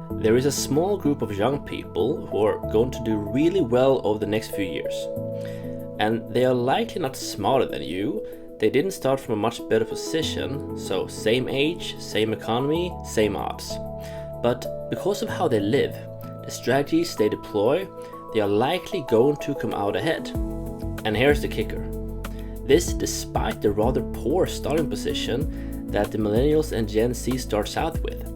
There is a small group of young people who are going to do really well over the next few years. And they are likely not smarter than you. They didn't start from a much better position, so same age, same economy, same odds. But because of how they live, the strategies they deploy, they are likely going to come out ahead. And here's the kicker. This despite the rather poor starting position that the Millennials and Gen Z starts out with.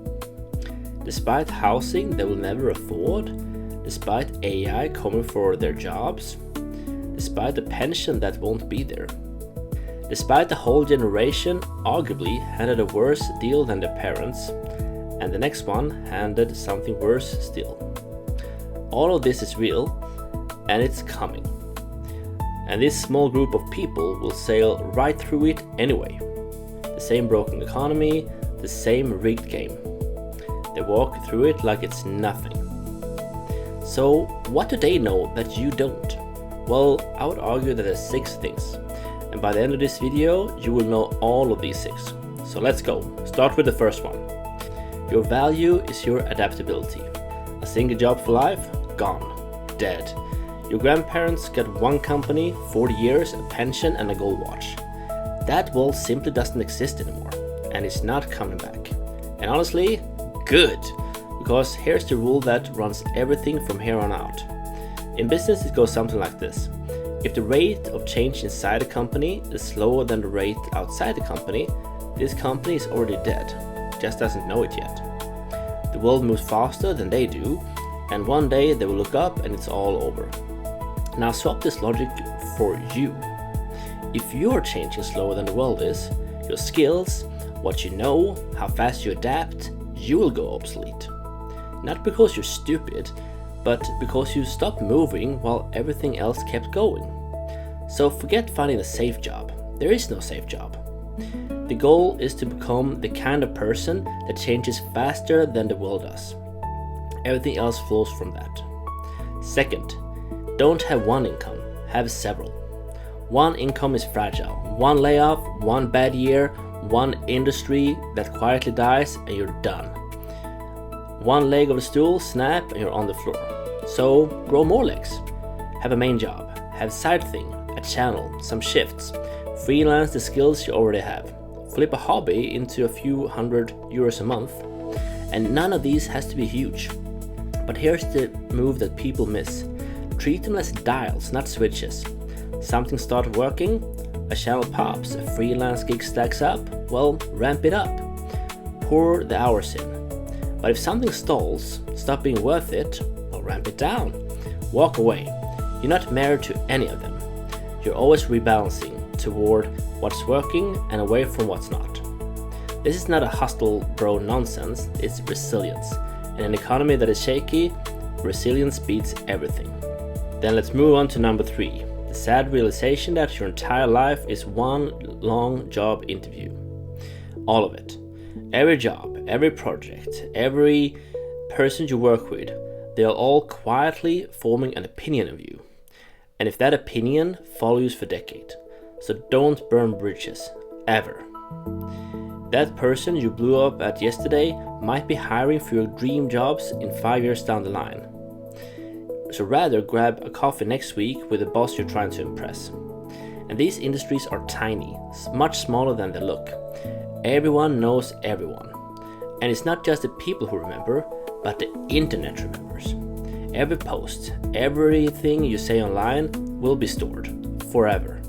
Despite housing they will never afford, despite AI coming for their jobs, despite the pension that won't be there, despite the whole generation arguably handed a worse deal than their parents, and the next one handed something worse still. All of this is real, and it's coming. And this small group of people will sail right through it anyway. The same broken economy, the same rigged game. They walk through it like it's nothing. So what do they know that you don't? Well, I would argue that there's 6 things. And by the end of this video, you will know all of these 6. So let's go. Start with the first one. Your value is your adaptability. A single job for life? Gone. Dead. Your grandparents got one company, 40 years, a pension and a gold watch. That world simply doesn't exist anymore. And it's not coming back. And honestly, good, because here's the rule that runs everything from here on out. In business it goes something like this. If the rate of change inside a company is slower than the rate outside the company, this company is already dead, just doesn't know it yet. The world moves faster than they do, and one day they will look up and it's all over. Now swap this logic for you. If you're changing slower than the world is, your skills, what you know, how fast you adapt, you will go obsolete. Not because you're stupid, but because you stopped moving while everything else kept going. So forget finding a safe job. There is no safe job. The goal is to become the kind of person that changes faster than the world does. Everything else flows from that. Second, don't have one income, have several. One income is fragile. One layoff, one bad year, one industry that quietly dies and you're done. One leg of the stool, snap, and you're on the floor. So grow more legs. Have a main job, have side thing, a channel, some shifts, freelance the skills you already have, flip a hobby into a few €100 a month, and none of these has to be huge. But here's the move that people miss. Treat them as dials, not switches. Something started working, a channel pops, a freelance gig stacks up, well, ramp it up. Pour the hours in. But if something stalls, stop being worth it, well, ramp it down. Walk away. You're not married to any of them. You're always rebalancing toward what's working and away from what's not. This is not a hustle bro nonsense, it's resilience. In an economy that is shaky, resilience beats everything. Then let's move on to number 3. The sad realization that your entire life is one long job interview. All of it. Every job, every project, every person you work with, they are all quietly forming an opinion of you. And if that opinion follows for decades, so don't burn bridges, ever. That person you blew up at yesterday might be hiring for your dream jobs in 5 years down the line. So rather grab a coffee next week with the boss you're trying to impress. And these industries are tiny, much smaller than they look. Everyone knows everyone. And it's not just the people who remember, but the internet remembers. Every post, everything you say online will be stored forever.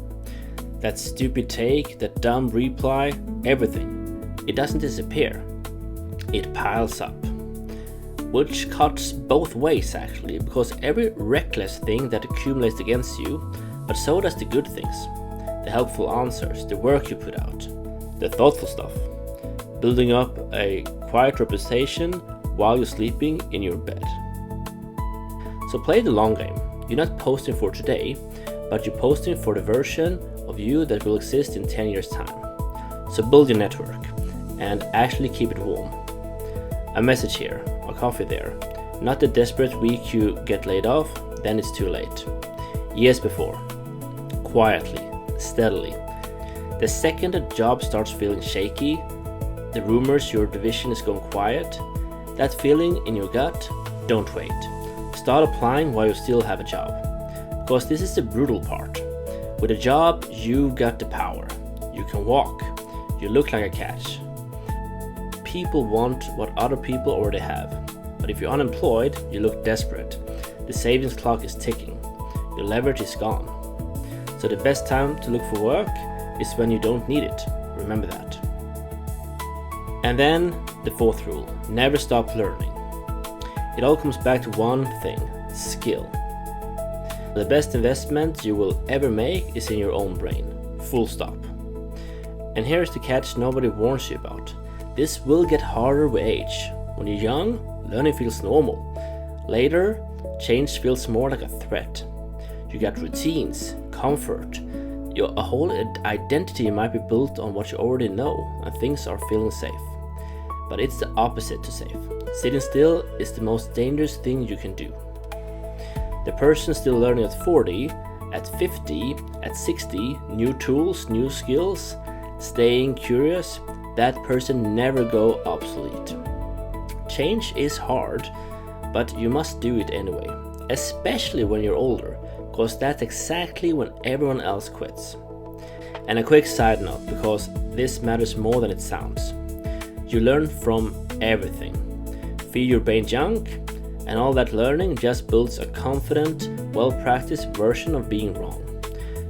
That stupid take, that dumb reply, everything. It doesn't disappear. It piles up. Which cuts both ways actually, because every reckless thing that accumulates against you, but so does the good things. The helpful answers, the work you put out, the thoughtful stuff. Building up a quiet reputation while you're sleeping in your bed. So play the long game. You're not posting for today, but you're posting for the version of you that will exist in 10 years' time. So build your network and actually keep it warm. A message here, a coffee there. Not the desperate week you get laid off, then it's too late. Years before. Quietly, steadily. The second a job starts feeling shaky, the rumors your division is going quiet, That feeling in your gut, don't wait. Start applying while you still have a job. Because this is the brutal part. With a job, you got the power. You can walk. You look like a catch. People want what other people already have. But if you're unemployed, you look desperate. The savings clock is ticking. Your leverage is gone. So the best time to look for work is when you don't need it. Remember that. And then the fourth rule, never stop learning. It all comes back to one thing, skill. The best investment you will ever make is in your own brain, full stop. And here's the catch nobody warns you about. This will get harder with age. When you're young, learning feels normal. Later, change feels more like a threat. You got routines, comfort. A whole identity might be built on what you already know, and things are feeling safe. But it's the opposite to safe. Sitting still is the most dangerous thing you can do. The person still learning at 40, at 50, at 60, new tools, new skills, staying curious, that person never go obsolete. Change is hard, but you must do it anyway, especially when you're older, because that's exactly when everyone else quits. And a quick side note, because this matters more than it sounds. You learn from everything. Feed your brain junk, and all that learning just builds a confident, well-practiced version of being wrong.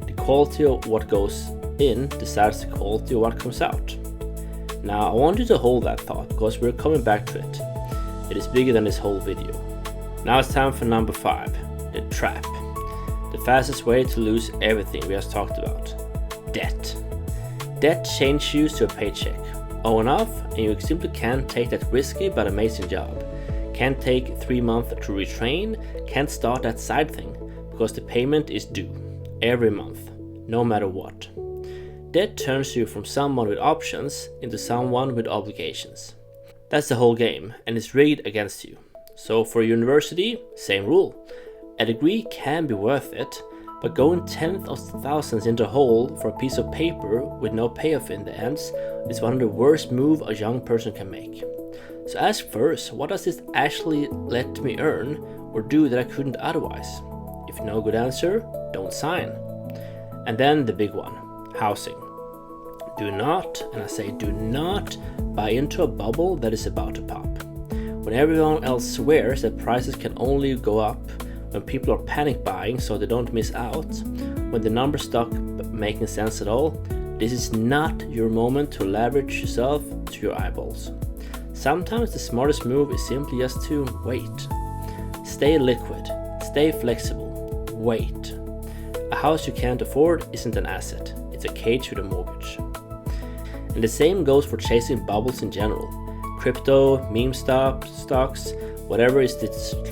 The quality of what goes in decides the quality of what comes out. Now I want you to hold that thought, because we're coming back to it. It is bigger than this whole video. Now it's time for number 5, the trap. The fastest way to lose everything we just talked about. Debt. Debt changes you to a paycheck. Owe enough and you simply can't take that risky but amazing job. Can't take 3 months to retrain, can't start that side thing, because the payment is due every month, no matter what. Debt turns you from someone with options into someone with obligations. That's the whole game, and it's rigged against you. So for university, same rule. A degree can be worth it, but going tenths of thousands into a hole for a piece of paper with no payoff in the ends is one of the worst moves a young person can make. So ask first, what does this actually let me earn or do that I couldn't otherwise? If no good answer, don't sign. And then the big one, housing. Do not, and I say do not, buy into a bubble that is about to pop. When everyone else swears that prices can only go up, when people are panic buying so they don't miss out, when the numbers stop making sense at all, this is not your moment to leverage yourself to your eyeballs. Sometimes the smartest move is simply just to wait. Stay liquid, stay flexible, wait. A house you can't afford isn't an asset, it's a cage with a mortgage. And the same goes for chasing bubbles in general. Crypto, meme stocks, whatever is the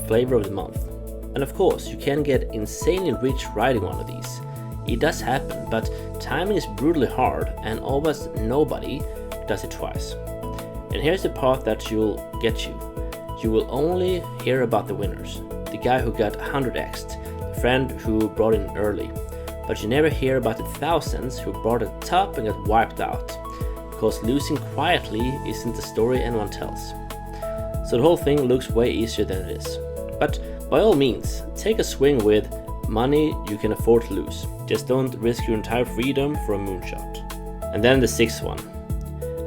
flavor of the month. And of course, you can get insanely rich riding one of these. It does happen, but timing is brutally hard and almost nobody does it twice. And here's the part that will get you. You will only hear about the winners. The guy who got 100x'd, the friend who brought in early. But you never hear about the thousands who brought it top and got wiped out. Because losing quietly isn't the story anyone tells. So the whole thing looks way easier than it is. But by all means, take a swing with money you can afford to lose. Just don't risk your entire freedom for a moonshot. And then the 6th one.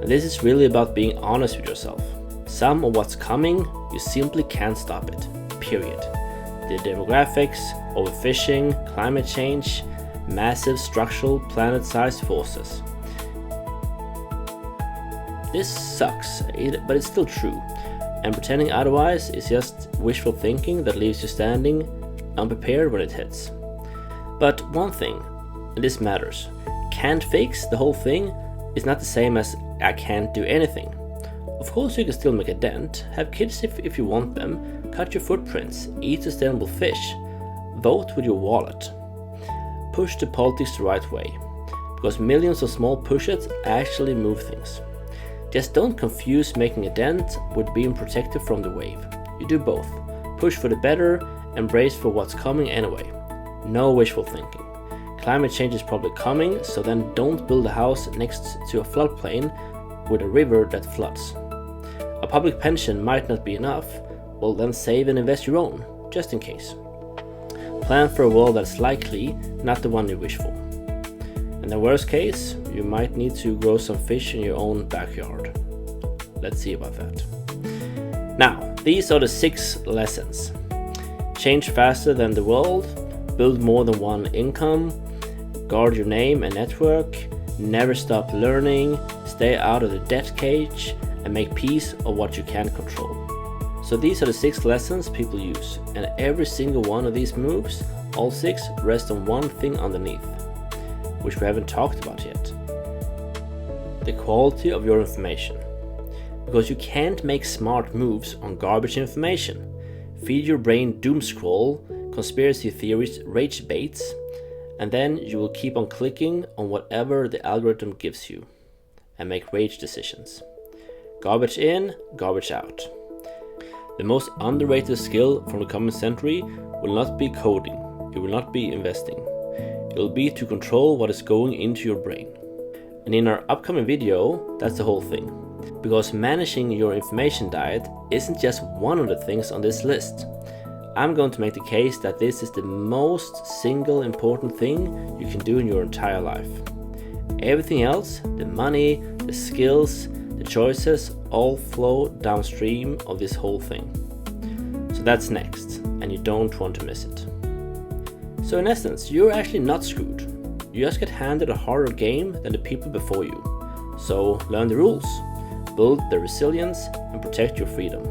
And this is really about being honest with yourself. Some of what's coming, you simply can't stop it. Period. The demographics, overfishing, climate change, massive structural planet-sized forces. This sucks, but it's still true. And pretending otherwise is just wishful thinking that leaves you standing unprepared when it hits. But one thing, and this matters, can't fix the whole thing is not the same as I can't do anything. Of course you can still make a dent, have kids if you want them, cut your footprints, eat sustainable fish, vote with your wallet. Push the politics the right way, because millions of small pushes actually move things. Just don't confuse making a dent with being protected from the wave. You do both. Push for the better, and brace for what's coming anyway. No wishful thinking. Climate change is probably coming, so then don't build a house next to a floodplain with a river that floods. A A public pension might not be enough. Well, then save and invest your own, just in case. Plan for a world that's likely not the one you wish for. In the worst case, you might need to grow some fish in your own backyard. Let's see about that. Now, these are the 6 lessons. Change faster than the world, build more than one income, guard your name and network, never stop learning, stay out of the debt cage, and make peace of what you can control. So these are the 6 lessons people use, and every single one of these moves, all 6, rest on one thing underneath, which we haven't talked about yet. The quality of your information. Because you can't make smart moves on garbage information. Feed your brain doom scroll, conspiracy theories, rage baits, and then you will keep on clicking on whatever the algorithm gives you and make rage decisions. Garbage in, garbage out. The most underrated skill from the coming century will not be coding, it will not be investing. It will be to control what is going into your brain. And in our upcoming video, that's the whole thing. Because managing your information diet isn't just one of the things on this list. I'm going to make the case that this is the most single important thing you can do in your entire life. Everything else, the money, the skills, the choices, all flow downstream of this whole thing. So that's next, and you don't want to miss it. So in essence, you're actually not screwed. You just get handed a harder game than the people before you. So learn the rules, build the resilience, and protect your freedom.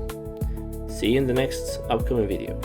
See you in the next upcoming video.